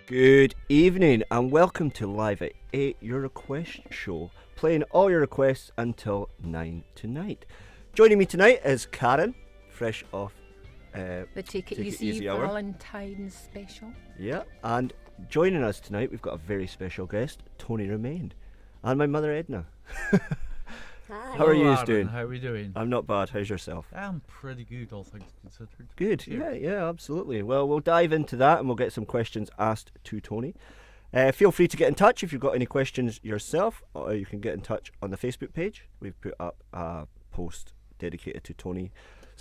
Good evening and welcome to Live at 8, your request show, playing all your requests until 9 tonight. Joining me tonight is Karen, fresh off the Take It Easy hour. Valentine's special. Yeah, and joining us tonight we've got a very special guest, Tony Romaine, and my mother Edna. Hi. How are you Aaron, doing? How are we doing? I'm not bad, how's yourself? I'm pretty good, all things considered. Good, Cheers. yeah, absolutely. Well, we'll dive into that and we'll get some questions asked to Tony. Feel free to get in touch if you've got any questions yourself, or you can get in touch on the Facebook page. We've put up a post dedicated to Tony's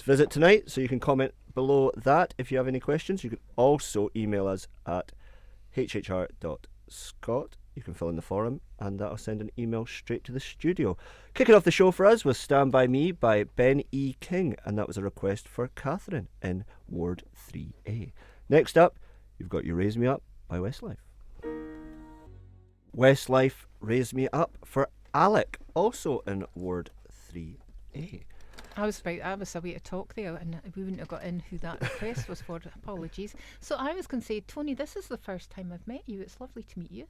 visit tonight, so you can comment below that if you have any questions. You can also email us at hhr.scot. You can fill in the forum and that'll send an email straight to the studio. Kicking off the show for us was Stand By Me by Ben E. King, and that was a request for Catherine in Ward 3A. Next up, you've got You Raise Me Up by Westlife. Westlife Raise Me Up for Alec, also in Ward 3A. I was away to talk there, and we wouldn't have got in who that request was for. Apologies. So I was going to say, Tony, this is the first time I've met you. It's lovely to meet you.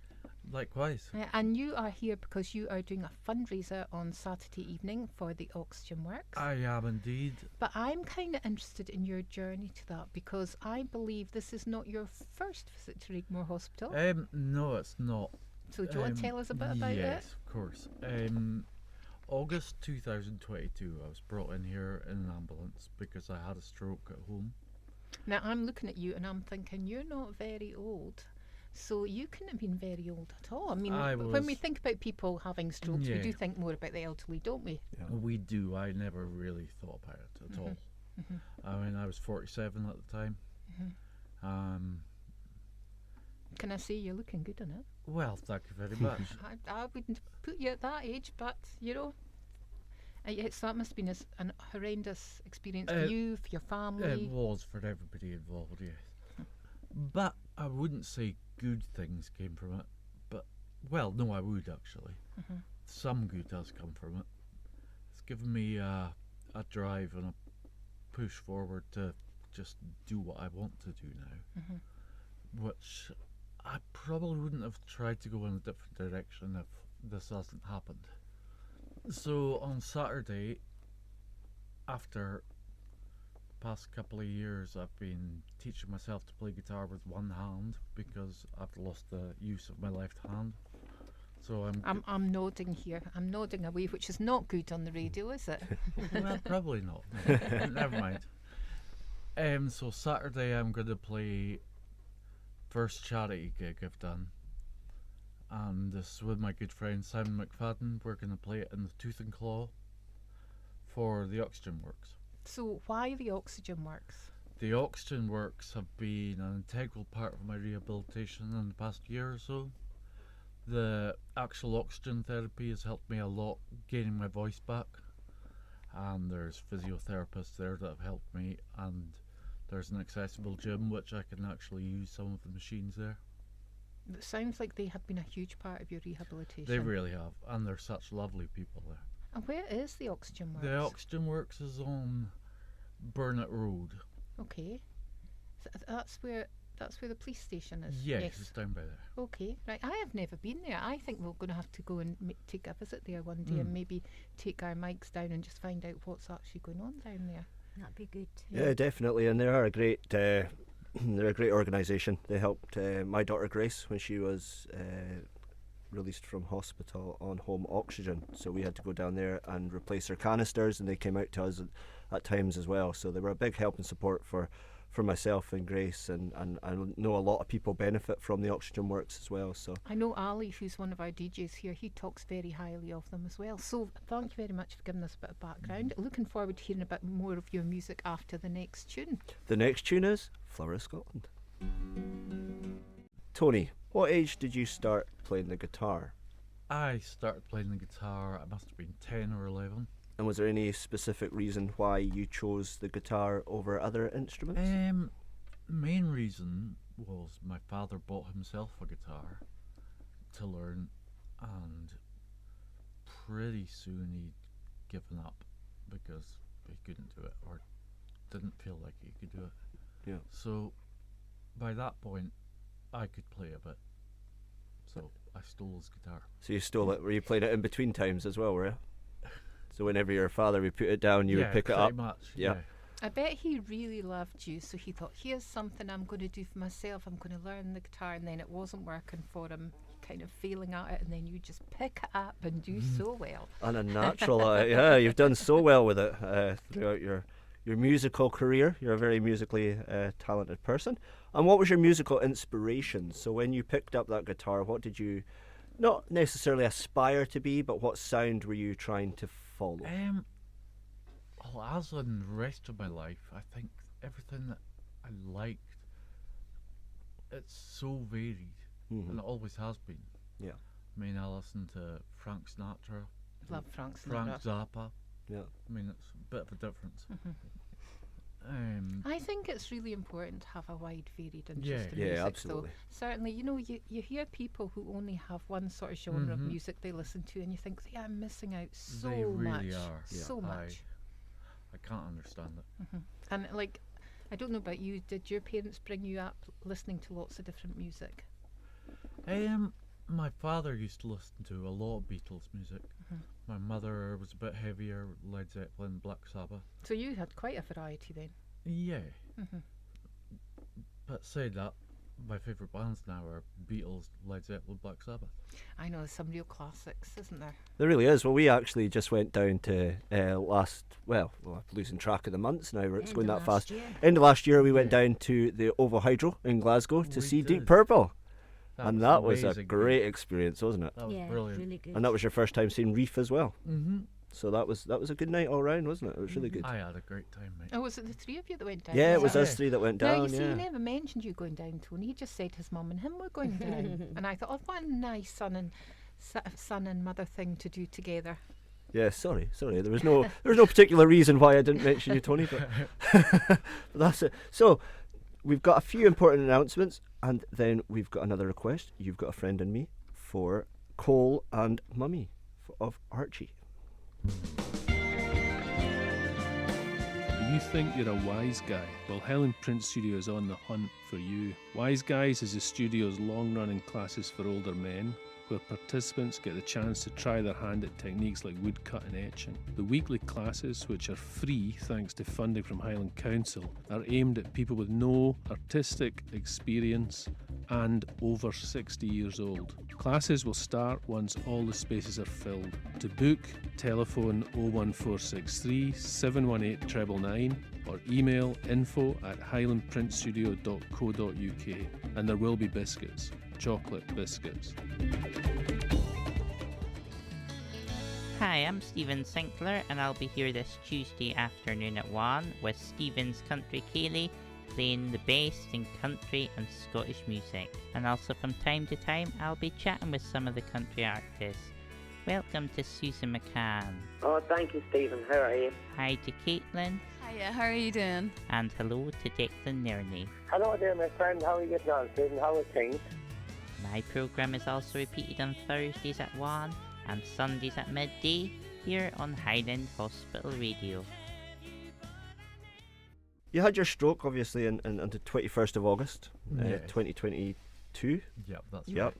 Likewise. And you are here because you are doing a fundraiser on Saturday evening for the Oxygen Works. I am indeed. But I'm kind of interested in your journey to that because I believe this is not your first visit to Rigmore Hospital. No, it's not. So do you want to tell us a bit about it? Yes, of course. August 2022, I was brought in here in an ambulance because I had a stroke at home. Now I'm looking at you and I'm thinking you're not very old. So you couldn't have been very old at all. I mean, when we think about people having strokes, we do think more about the elderly, don't we? Yeah. We do. I never really thought about it at all. I mean, I was 47 at the time. Can I say you're looking good in it? Well, thank you very much. I wouldn't put you at that age, but you know, so that must have been a horrendous experience for you, for your family. It was for everybody involved, yes. But I wouldn't say good things came from it. But, well, no, I would actually. Some good has come from it. It's given me a drive and a push forward to just do what I want to do now. Which I probably wouldn't have tried to go in a different direction if this hasn't happened. So on Saturday, after the past couple of years, I've been teaching myself to play guitar with one hand because I've lost the use of my left hand. So I'm nodding here. I'm nodding away, which is not good on the radio, is it? Well, probably not. No. Never mind. So Saturday I'm going to play first charity gig I've done, and this is with my good friend Simon McFadden. We're going to play it in the Tooth and Claw for the Oxygen Works. So why the Oxygen Works? The Oxygen Works have been an integral part of my rehabilitation in the past year or so. The actual oxygen therapy has helped me a lot gaining my voice back, and there's physiotherapists there that have helped me, and there's an accessible gym which I can actually use some of the machines there. It sounds like they have been a huge part of your rehabilitation. They really have, and they're such lovely people there. And where is the Oxygen Works? The Oxygen Works is on Burnet Road. Okay. So that's where the police station is? Yes, it's down by there. Okay, right. I have never been there. I think we're going to have to go and take a visit there one day and maybe take our mics down and just find out what's actually going on down there. That'd be good. Yeah, definitely, and they are a great they're a great organisation. They helped my daughter Grace when she was released from hospital on home oxygen, so we had to go down there and replace her canisters, and they came out to us at times as well, so they were a big help and support for myself and Grace, and I know a lot of people benefit from the Oxygen Works as well. So I know Ali, who's one of our DJs here, he talks very highly of them as well. So thank you very much for giving us a bit of background. Looking forward to hearing a bit more of your music after the next tune. the next tune is Flower of Scotland. Tony, what age did you start playing the guitar? I started playing the guitar, I must have been 10 or 11. And was there any specific reason why you chose the guitar over other instruments? Main reason was my father bought himself a guitar to learn, and pretty soon he'd given up because he couldn't do it or didn't feel like he could do it. Yeah. So by that point I could play a bit. So I stole his guitar. So you stole it. Were you playing it in between times as well, were you? So whenever your father would put it down, you would pick it up? Much, yeah. I bet he really loved you, so he thought, here's something I'm going to do for myself. I'm going to learn the guitar, and then it wasn't working for him, kind of failing at it, and then you just pick it up and do so well. And a natural, yeah, you've done so well with it throughout your musical career. You're a very musically talented person. And what was your musical inspiration? So when you picked up that guitar, what did you not necessarily aspire to be, but what sound were you trying to follow? As in the rest of my life, I think everything that I liked, it's so varied, and it always has been. Yeah. I mean, I listen to Frank Sinatra. Love Frank Sinatra. Frank Zappa. Yeah. I mean, it's a bit of a difference. I think it's really important to have a wide, varied interest in Yeah, music. absolutely. So certainly, you hear people who only have one sort of genre of music they listen to, and you think they are missing out so they really much. are. So much. I can't understand it. And like, I don't know about you, did your parents bring you up listening to lots of different music? My father used to listen to a lot of Beatles music. My mother was a bit heavier, Led Zeppelin, Black Sabbath. So you had quite a variety then. Yeah. But said that, my favourite bands now are Beatles, Led Zeppelin, Black Sabbath. I know, there's some real classics, isn't there? There really is. Well, we actually just went down to I'm losing track of the months now. It's going that fast. End of last year, we went down to the OVO Hydro in Glasgow to see Deep Purple. And that was a great experience, wasn't it? That was brilliant. Really good. And that was your first time seeing Reef as well. Mm-hmm. So that was a good night all round, wasn't it? It was really good. I had a great time, mate. Oh, was it the three of you that went down? Yeah, it was that us three that went down. Now, you see, yeah. he never mentioned you going down, Tony. He just said his mum and him were going down. And I thought, oh, what a nice son and mother thing to do together. Yeah, sorry. There was no particular reason why I didn't mention you, Tony, but, but that's it. So we've got a few important announcements, and then we've got another request. You've got a friend in me for Cole and Mummy of Archie. You think you're a wise guy? Well, Highland Print Studio is on the hunt for you. Wise Guys is the studio's long-running classes for older men, where participants get the chance to try their hand at techniques like woodcut and etching. The weekly classes, which are free thanks to funding from Highland Council, are aimed at people with no artistic experience and over 60 years old. Classes will start once all the spaces are filled. To book, telephone 01463 718 999 or email info@highlandprintstudio.co.uk, and there will be biscuits. Chocolate biscuits. Hi, I'm Stephen Sinclair, and I'll be here this Tuesday afternoon at 1 with Stephen's Country Ceilidh, playing the best in country and Scottish music. And also from time to time, I'll be chatting with some of the country artists. Welcome to Susan McCann. Oh, thank you, Stephen. How are you? Hi to Caitlin. Hiya, how are you doing? And hello to Declan Nerney. Hello there, my friend. How are you getting on, Stephen? How are things? My programme is also repeated on Thursdays at 1 and Sundays at midday here on Highland Hospital Radio. You had your stroke, obviously, on the 21st of August, 2022. Yep, that's Yep. right.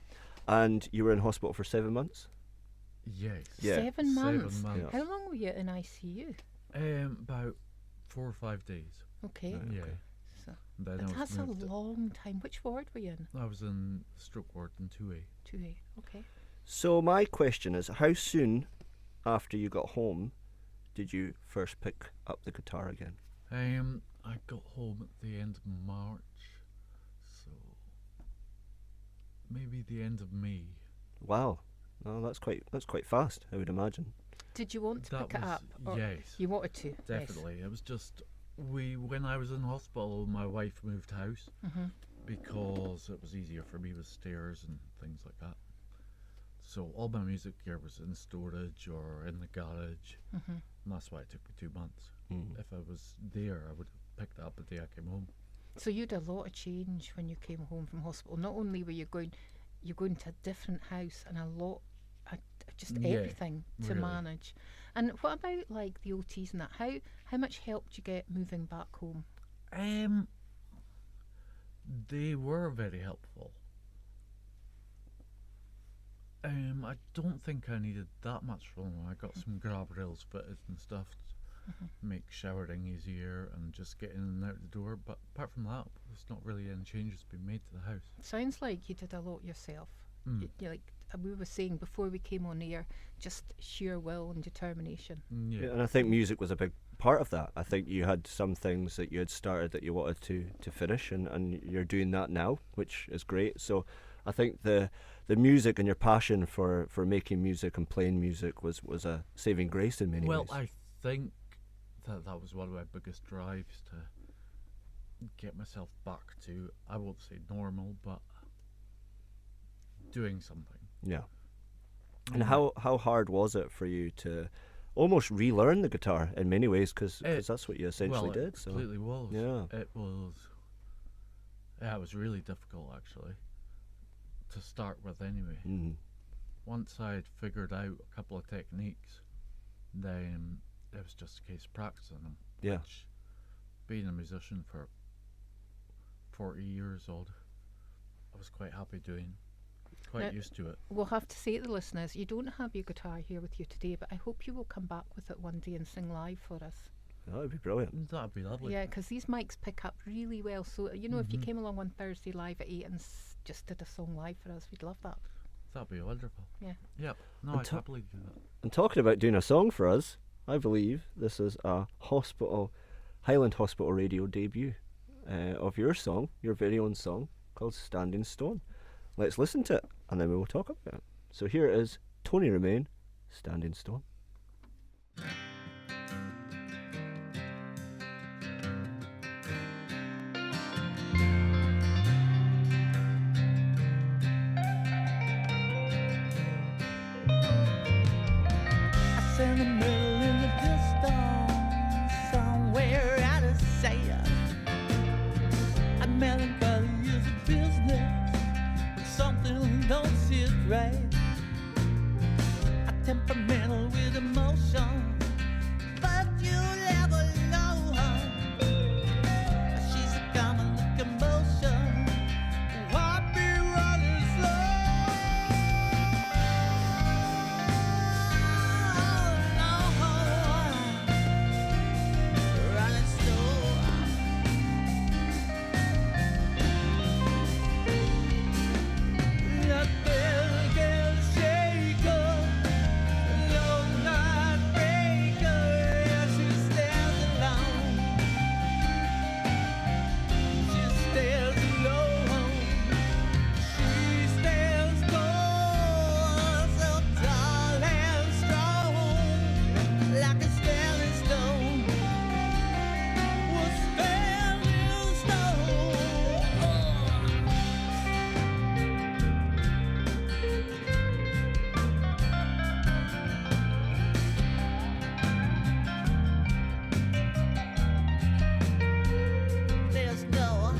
And you were in hospital for 7 months? Yes. Yeah. 7 months? 7 months. How long were you in ICU? About 4 or 5 days. Okay. Yeah. So, Then I was that's a moved- long time. Which ward were you in? I was in stroke ward in 2A. 2A. Okay. So my question is, how soon after you got home did you first pick up the guitar again? I got home at the end of March, so maybe the end of May. Wow. No, that's quite fast, I would imagine. Did you want to That pick it was- up? Or yes. You wanted to? Definitely. It was just when I was in hospital, my wife moved house because it was easier for me with stairs and things like that. So all my music gear was in storage or in the garage, and that's why it took me 2 months. If I was there, I would have picked it up the day I came home. So you had a lot of change when you came home from hospital. Not only were you going to a different house and a lot, just everything to really. manage. And what about like the OTs and that? How much help did you get moving back home? They were very helpful. I don't think I needed that much from them. I got some grab rails fitted and stuff to make showering easier and just getting in and out the door. But apart from that, there's not really any changes been made to the house. Sounds like you did a lot yourself. Mm. You like we were saying before we came on air, just sheer will and determination. Yeah. And I think music was a big part of that. I think you had some things that you had started that you wanted to finish, and you're doing that now, which is great. So I think the music and your passion for making music and playing music was a saving grace in many Well, ways. I think that was one of my biggest drives to get myself back to, I won't say normal, but doing something. Yeah. And how hard was it for you to almost relearn the guitar in many ways, because that's what you essentially did. It completely was. Yeah. It was. Yeah, it was really difficult actually to start with anyway. Mm. Once I'd figured out a couple of techniques, then it was just a case of practicing them. Yeah. Which, being a musician for 40 years old, I was quite happy doing. Quite used to it. We'll have to say to the listeners, you don't have your guitar here with you today, but I hope you will come back with it one day and sing live for us. That would be brilliant. That'd be lovely. Yeah, because these mics pick up really well. So, if you came along on Thursday live at 8 and just did a song live for us, we'd love that. That'd be wonderful. Yeah. Yep. No, And I'd happily do that. And talking about doing a song for us, I believe this is a Highland Hospital Radio debut of your song, your very own song, called Standing Stone. Let's listen to it, and then we will talk about it. So here is Tony Romaine, Standing Stone. I send a middle in the distance, somewhere out of sight. A melancholy is a business when something don't sit right. A temperamental with emotion, but you'll never know her. She's a common commotion, heartbeat running slow. Running slow. That bell can shake her, no night breaker. Yeah, she stands alone. She stands alone. She stands tall, so tall and strong, like a standing stone. Was standing stone. There's no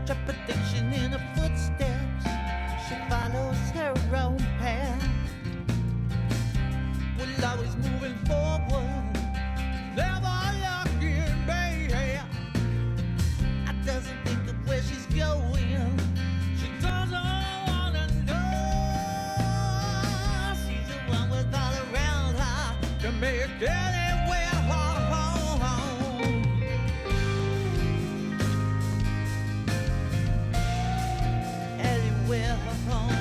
trepidation in her footsteps. She follows her own path. Will always moving forward, never looking back. I doesn't think of where she's going. She doesn't wanna know. She's the one with all around her to make anywhere home. Anywhere home.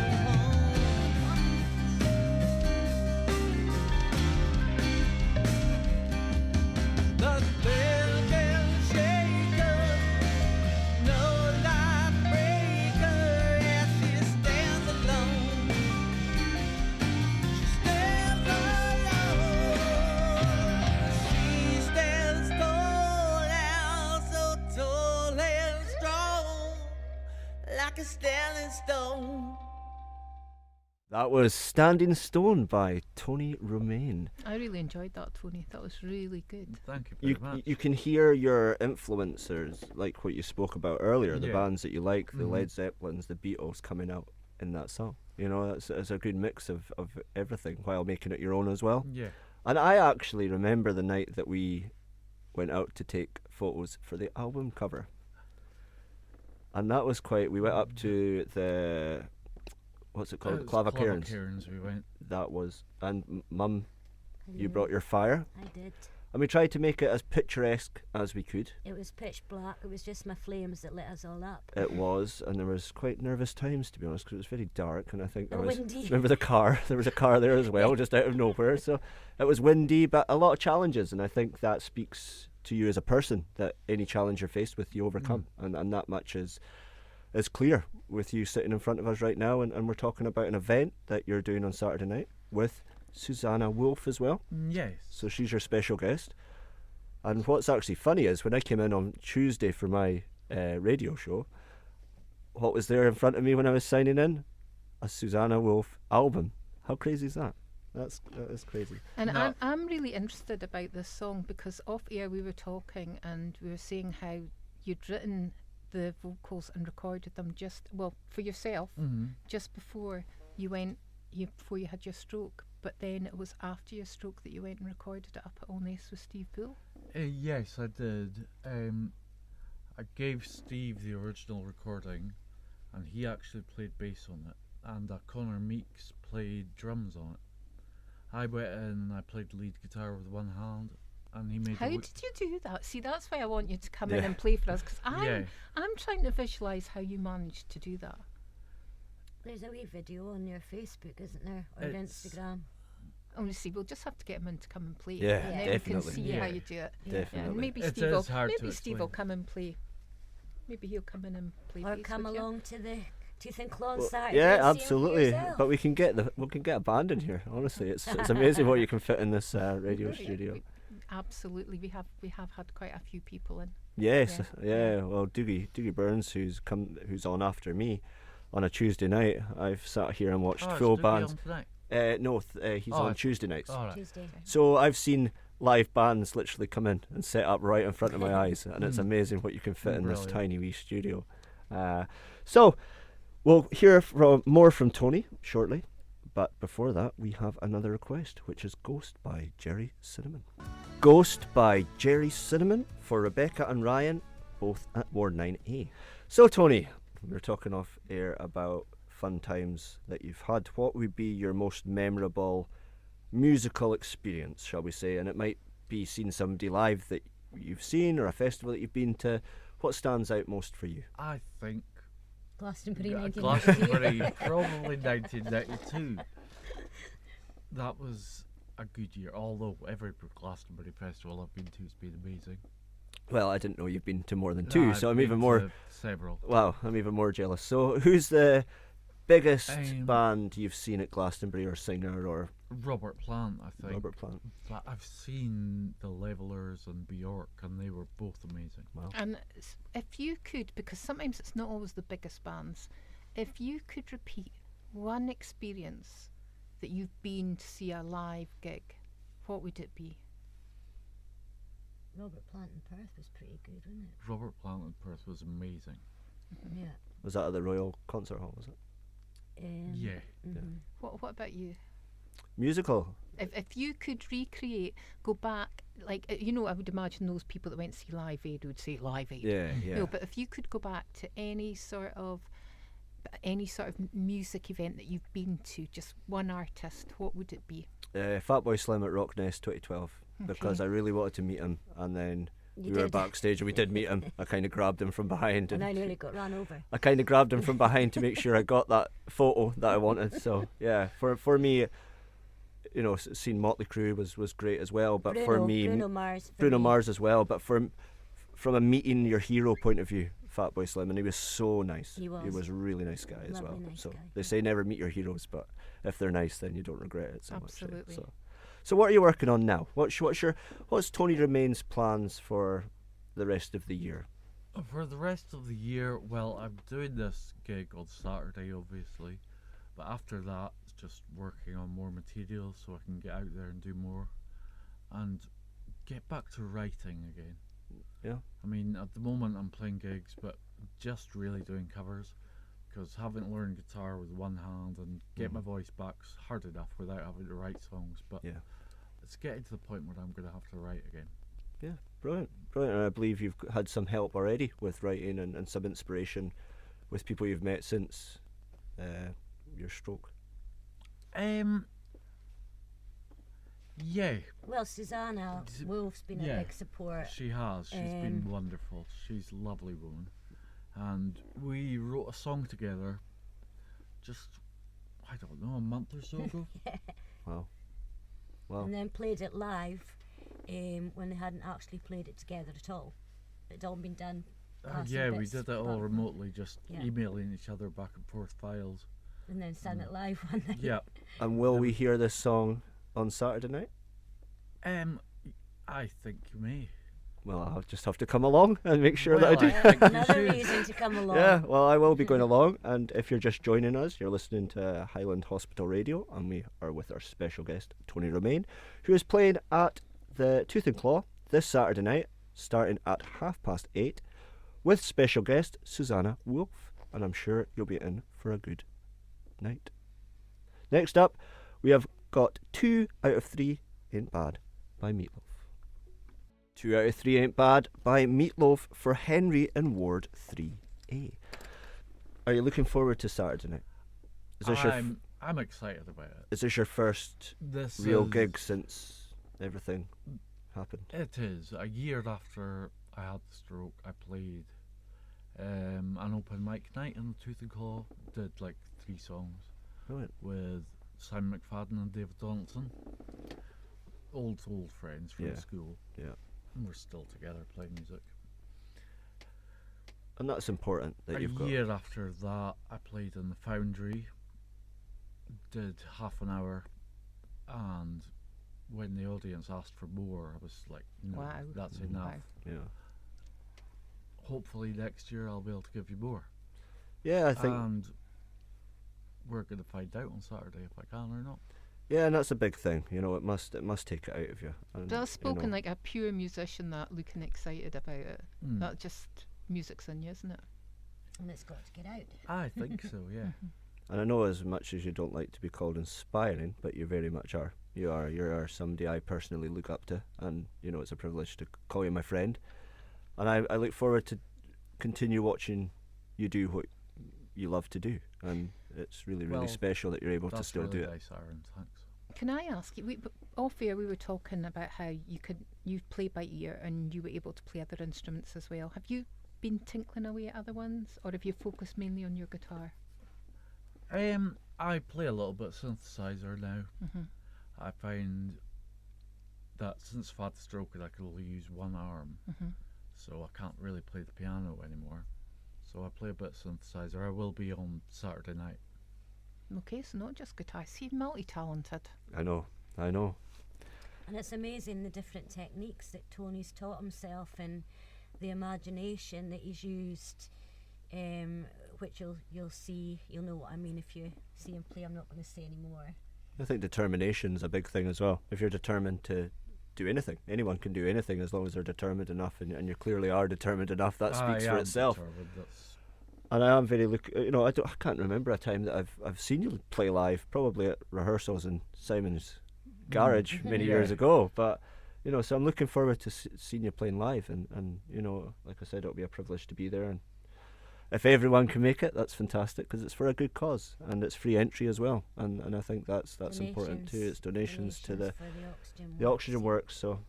The spell can shake her, no light breaker, as she stands alone. She stands alone. She stands tall and so tall and strong, like a standing stone. That was Standing Stone by Tony Romaine. I really enjoyed that, Tony. That was really good. Thank you very much. You can hear your influencers, like what you spoke about earlier, the Yeah. bands that you like, the Mhm. Led Zeppelins, the Beatles coming out in that song. You know, it's a good mix of everything while making it your own as well. Yeah. And I actually remember the night that we went out to take photos for the album cover. And that was quite. We went up to the what's it called? Clavacairns. Clavacairns we went. That was, and Mum, you Hello. brought your fire, I did. and we tried to make it as picturesque as we could. It was pitch black. It was just my flames that lit us all up. It was, and there was quite nervous times, to be honest, because it was very dark, and I think there And was. windy. Remember the car? There was a car there as well, just out of nowhere. So it was windy, but a lot of challenges, and I think that speaks to you as a person, that any challenge you're faced with, you overcome, and that much is clear with you sitting in front of us right now, and we're talking about an event that you're doing on Saturday night with Susanna Wolf as well. Yes. So she's your special guest. And what's actually funny is when I came in on Tuesday for my radio show, what was there in front of me when I was signing in? A Susanna Wolf album. How crazy is that? That is crazy. And No. I'm really interested about this song because off air we were talking and we were saying how you'd written the vocals and recorded them for yourself just before before you had your stroke, but then it was after your stroke that you went and recorded it up at All Nest with Steve Bull. Yes, I did. I gave Steve the original recording, and he actually played bass on it, and Connor Meeks played drums on it. I went in and I played lead guitar with one hand, and he made. How the did you do that? See, that's why I want you to come in Yeah. and play for us because Yeah. I'm trying to visualise how you managed to do that. There's a wee video on your Facebook, isn't there? Or It's- Instagram. Honestly, we'll just have to get him in to come and play. Yeah, and then definitely. we can see how Yeah. you do it. Definitely. Yeah, and maybe It Steve will. is hard to Maybe Steve will explain. come and play. Maybe he'll come in and play. Or bass come with you. along to the Tooth and Claw Well, Saturday. yeah, and see 'em for absolutely. yourself. But we can get a band in here. Honestly, it's amazing what you can fit in this radio Right, studio. Absolutely, we have had quite a few people in. Yes, Yeah. yeah. Well, Doogie Burns, who's on after me on a Tuesday night. I've sat here and watched Oh, full it's Doogie bands. on tonight. No, he's Oh, on it's- Tuesday nights. All right. Tuesday. So I've seen live bands literally come in and set up right in front of my eyes, and it's amazing what you can fit in this Brilliant. tiny wee studio. So we'll hear more from Tony shortly, but before that we have another request, which is Ghost by Jerry Cinnamon. Ghost by Jerry Cinnamon for Rebecca and Ryan, both at Ward 9A. So Tony, we were talking off air about fun times that you've had. What would be your most memorable musical experience, shall we say? And it might be seeing somebody live that you've seen, or a festival that you've been to. What stands out most for you? I think Glastonbury Yeah, 1992. Glastonbury, probably 1992. That was a good year, although every Glastonbury festival I've been to has been amazing. Well, I didn't know you've been to more than No, two, I've so I'm been even more. to several. Wow, I'm even more jealous. So, who's the biggest Um, band you've seen at Glastonbury, or singer, or Robert Plant, I think. Robert Plant? But I've seen the Levelers and Bjork, and they were both amazing. Wow. And if you could, because sometimes it's not always the biggest bands, if you could repeat one experience that you've been to see a live gig, what would it be? Robert Plant in Perth was pretty good, wasn't Robert Plant in Perth was amazing. it? Yeah. Was that at the Royal Concert Hall? Was it Yeah. mhm. What about you? musical? If you could recreate, go back, like I would imagine those people that went to see Live Aid would say Live Aid. Yeah, yeah. No, but if you could go back to any sort of music event that you've been to, just one artist, what would it be? Fatboy Slim at Rocknest 2012, because I really wanted to meet him, and then You we were did. backstage and we did meet him. I kind of grabbed him from behind, And I and nearly got run over. I kind of grabbed him from behind to make sure I got that photo that I wanted. So yeah, for me, seeing Motley Crue was great as well. But for me, Bruno Mars. for Bruno me. Mars as well. But from a meeting your hero point of view, Fatboy Slim, and he was so nice. He was. a really nice guy as Lovely, well. nice So guy, they yeah. say never meet your heroes, but if they're nice, then you don't regret it so Absolutely. much. So what are you working on now? What's Tony Romaine's plans for the rest of the year? For the rest of the year, well, I'm doing this gig on Saturday, obviously. But after that, it's just working on more material so I can get out there and do more. And get back to writing again. Yeah. I mean, at the moment I'm playing gigs, but just really doing covers. Because having learned guitar with one hand and get my voice back's hard enough without having to write songs. But Yeah. it's getting to the point where I'm going to have to write again. Yeah, Brilliant. And I believe you've had some help already with writing and some inspiration with people you've met since your stroke. Yeah, Well, Susanna Wolf's been a big support. she has. She's been wonderful. She's a lovely woman. And we wrote a song together just, I don't know, a month or so ago. Wow. And then played it live when they hadn't actually played it together at all. It'd all been done. Yeah, we did it all remotely, just Yeah. emailing each other back and forth files. And then sang it live one night. Yeah. And will we hear this song on Saturday night? I think you may. Well, I'll just have to come along and make sure that I do. think you Another should. reason to come along. Yeah, well, I will be going along, and if you're just joining us, you're listening to Highland Hospital Radio, and we are with our special guest, Tony Romaine, who is playing at the Tooth and Claw this Saturday night, starting at 8:30, with special guest Susanna Wolf, and I'm sure you'll be in for a good night. Next up, we have got 2 out of 3 Ain't Bad by Meatloaf. 2 out of 3 Ain't Bad by Meatloaf for Henry and Ward 3A. Are you looking forward to Saturday night? Is this I'm excited about it. is this your first This real is- gig since everything happened? It is. A year after I had the stroke, I played an open mic night in the Tooth and Claw. Did like 3 songs Brilliant. with Simon McFadden and David Donaldson. Old friends from Yeah. school. Yeah. And we're still together playing music. And that's important that A you've got. year after that, I played in the Foundry. Did half an hour, and when the audience asked for more, I was like, no, Wow. that's enough. Wow. Yeah. Hopefully next year I'll be able to give you more. Yeah, I think. And we're going to find out on Saturday if I can or not. Yeah, and that's a big thing. You know, it must take it out of you. And, That's spoken you know, like a pure musician, that looking excited about it. That just music's in you, isn't it? And it's got to get out. I think so, yeah. And I know as much as you don't like to be called inspiring, but you very much are. You are somebody I personally look up to, and you know it's a privilege to call you my friend. And I look forward to continue watching you do what you love to do, and it's really Well, special that you're able to That's still really do it. nice, Aaron. Thanks. Can I ask you? Off air, we were talking about how you play by ear and you were able to play other instruments as well. Have you been tinkling away at other ones, or have you focused mainly on your guitar? I play a little bit synthesizer now. I find that since I've had the stroke, I can only use one arm, so I can't really play the piano anymore. So I play a bit of synthesizer. I will be on Saturday night. Okay, so not just guitar. See, multi-talented. I know. And it's amazing the different techniques that Tony's taught himself and the imagination that he's used, which you'll see. You'll know what I mean if you see him play. I'm not going to say any more. I think determination's a big thing as well. If you're determined to do anything, anyone can do anything as long as they're determined enough, and you clearly are determined enough. That speaks for itself. And I am very I can't remember a time that I've seen you play live. Probably at rehearsals in Simon's garage many years ago. But so I'm looking forward to seeing you playing live. And like I said, it'll be a privilege to be there. And if everyone can make it, that's fantastic because it's for a good cause and it's free entry as well. And I think that's important too. It's donations to the Oxygen Works. So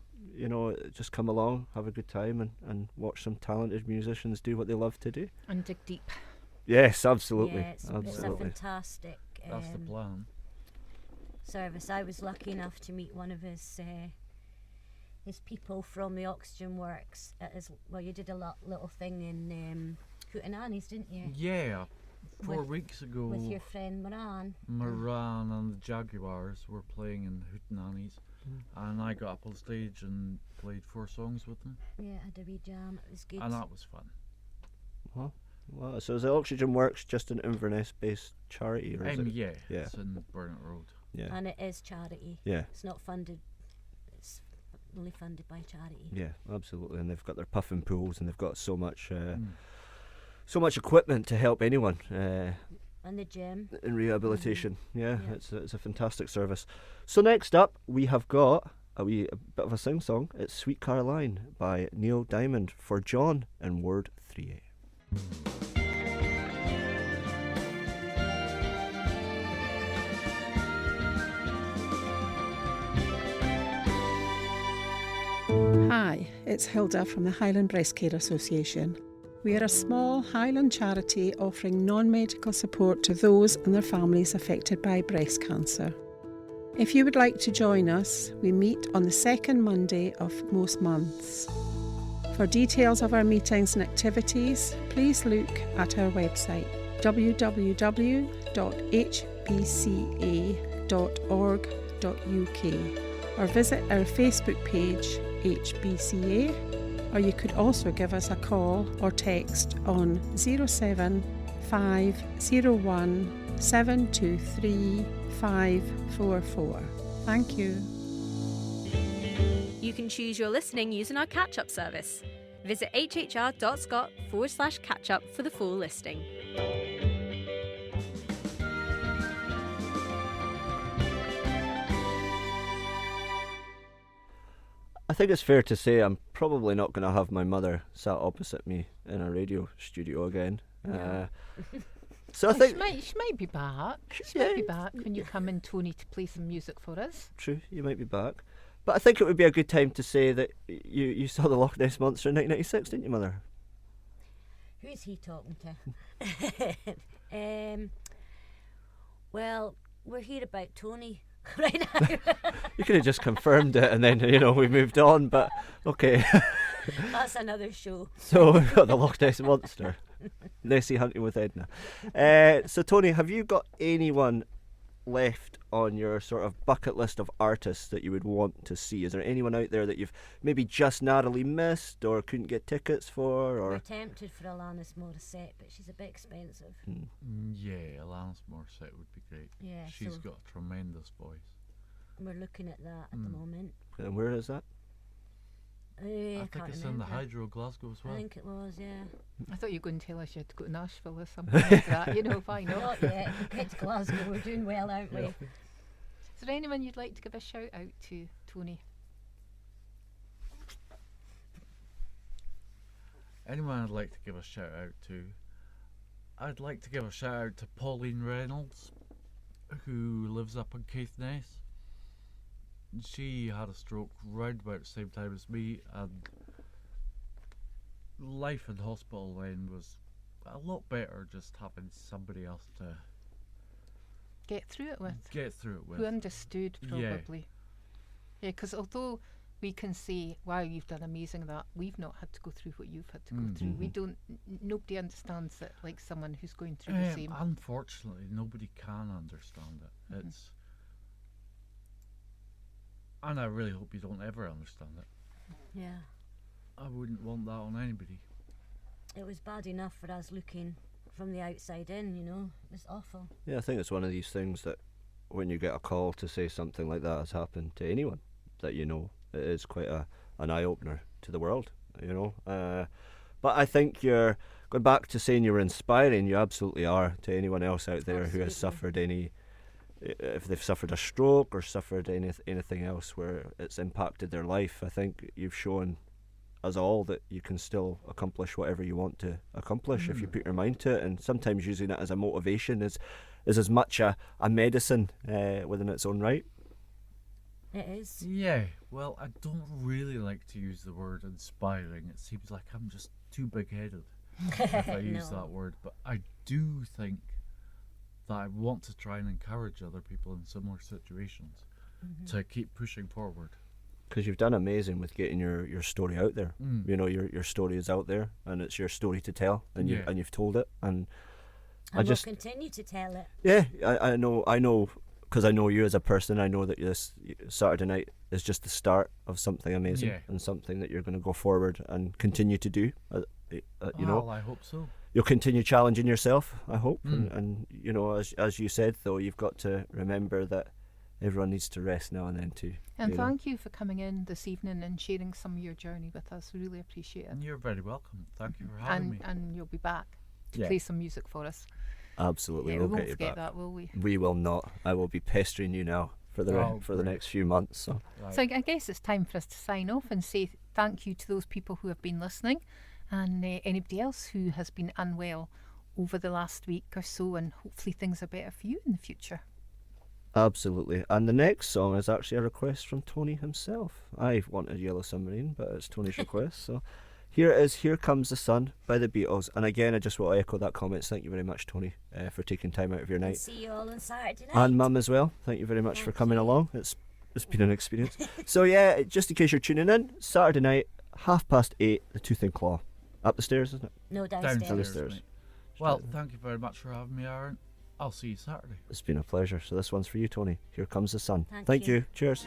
just come along, have a good time, and watch some talented musicians do what they love to do. And dig deep. Yes, absolutely. Yeah, it's a fantastic That's the plan. service. I was lucky enough to meet one of his people from the Oxygen Works. You did a little thing in Hootenannies, didn't you? Yeah, 4 With- weeks ago. With your friend Moran. Moran and the Jaguars were playing in Hootenannies, and I got up on stage and played 4 songs with them, Yeah, had a wee jam. It was good. and that was fun. Well, so is the Oxygen Works just an Inverness-based charity, or is it? Yeah, Yeah. it's in Burnet Road. Yeah. And it is charity. Yeah. It's not funded. It's only funded by charity. Yeah, absolutely. And they've got their puffing pools, and they've got so much equipment to help anyone And the gym. in rehabilitation. Yeah, it's a fantastic service. So next up, we have got a bit of a sing-song. It's Sweet Caroline by Neil Diamond for John in Ward 3A. Hi, it's Hilda from the Highland Breast Care Association. We are a small Highland charity offering non-medical support to those and their families affected by breast cancer. If you would like to join us, we meet on the second Monday of most months. For details of our meetings and activities, please look at our website www.hbca.org.uk or visit our Facebook page HBCA, or you could also give us a call or text on 07501 723 544. Thank you. You can choose your listening using our catch-up service. Visit hhr.scot/catch-up for the full listing. I think it's fair to say I'm probably not going to have my mother sat opposite me in a radio studio again. So I think she might be back. She might be back when you come in, Tony, to play some music for us. True, you might be back. But I think it would be a good time to say that you saw the Loch Ness Monster in 1996, didn't you, Mother? Who is he talking to? Well, we're here about Tony right now. You could have just confirmed it and then, we moved on, but okay. That's another show. So we've got the Loch Ness Monster. Nessie hunting with Edna. So Tony, have you got anyone left on your sort of bucket list of artists that you would want to see? Is there anyone out there that you've maybe just narrowly missed or couldn't get tickets for? Or We're tempted for Alanis Morissette, but she's a bit expensive. Yeah, Alanis Morissette would be great. Yeah, She's so got a tremendous voice. we're looking at that at the moment. And where is that? I I think can't it's in the remember. Hydro Glasgow as well. I think it was, yeah. I thought you were going to tell us you had to go to Nashville or something like that. Why not? Not yet. We get to Glasgow, we're doing well, aren't we? Is there anyone you'd like to give a shout out to, Tony? Anyone I'd like to give a shout out to? I'd like to give a shout out to Pauline Reynolds, who lives up in Caithness. She had a stroke round about the same time as me, and life in hospital then was a lot better just having somebody else to Get through it with. with. Who understood, Yeah. probably. Yeah, because although we can say, wow, you've done amazing that, we've not had to go through what you've had to go through. We don't, nobody understands it like someone who's going through the same. Unfortunately, nobody can understand it. It's, and I really hope you don't ever understand it. Yeah. I wouldn't want that on anybody. It was bad enough for us looking from the outside in, It was awful. Yeah, I think it's one of these things that when you get a call to say something like that has happened to anyone that it is quite an eye-opener to the world, But I think you're going back to saying you're inspiring. You absolutely are to anyone else out there who has suffered if they've suffered a stroke or suffered anything else where it's impacted their life. I think you've shown us all that you can still accomplish whatever you want to accomplish if you put your mind to it, and sometimes using it as a motivation is as much a medicine within its own right. It is. Yeah, well, I don't really like to use the word inspiring. It seems like I'm just too big-headed if I use that word, but I do think that I want to try and encourage other people in similar situations to keep pushing forward. Because you've done amazing with getting your story out there. Your story is out there, and it's your story to tell, and you've told it, and I we'll just continue to tell it. Yeah, I know, because I know you as a person. I know that this Saturday night is just the start of something amazing and something that you're going to go forward and continue to do. Well, I hope so. You'll continue challenging yourself, I hope, and as you said, though, you've got to remember that everyone needs to rest now and then too. And thank you for coming in this evening and sharing some of your journey with us. Really appreciate it. And you're very welcome. Thank you for having me. And you'll be back to play some music for us. Absolutely, Yeah, we'll we won't get you forget back. that, will we? We will not. I will be pestering you now for the next few months. So. Right. So I guess it's time for us to sign off and say thank you to those people who have been listening, and anybody else who has been unwell over the last week or so, and hopefully things are better for you in the future. Absolutely. And the next song is actually a request from Tony himself. I wanted Yellow Submarine, but it's Tony's request. So here it is, Here Comes the Sun by the Beatles. And again, I just want to echo that comment. Thank you very much, Tony, for taking time out of your And night. see you all on Saturday night. And Mum as well. Thank you very much for coming along. It's been an experience. So yeah, just in case you're tuning in, Saturday night, 8:30, the Tooth and Claw. Up the stairs, isn't it? No, downstairs. Downstairs. Mate. Well, thank you very much for having me, Aaron. I'll see you Saturday. It's been a pleasure. So this one's for you, Tony. Here Comes the Sun. Thank Thank you. you. Cheers.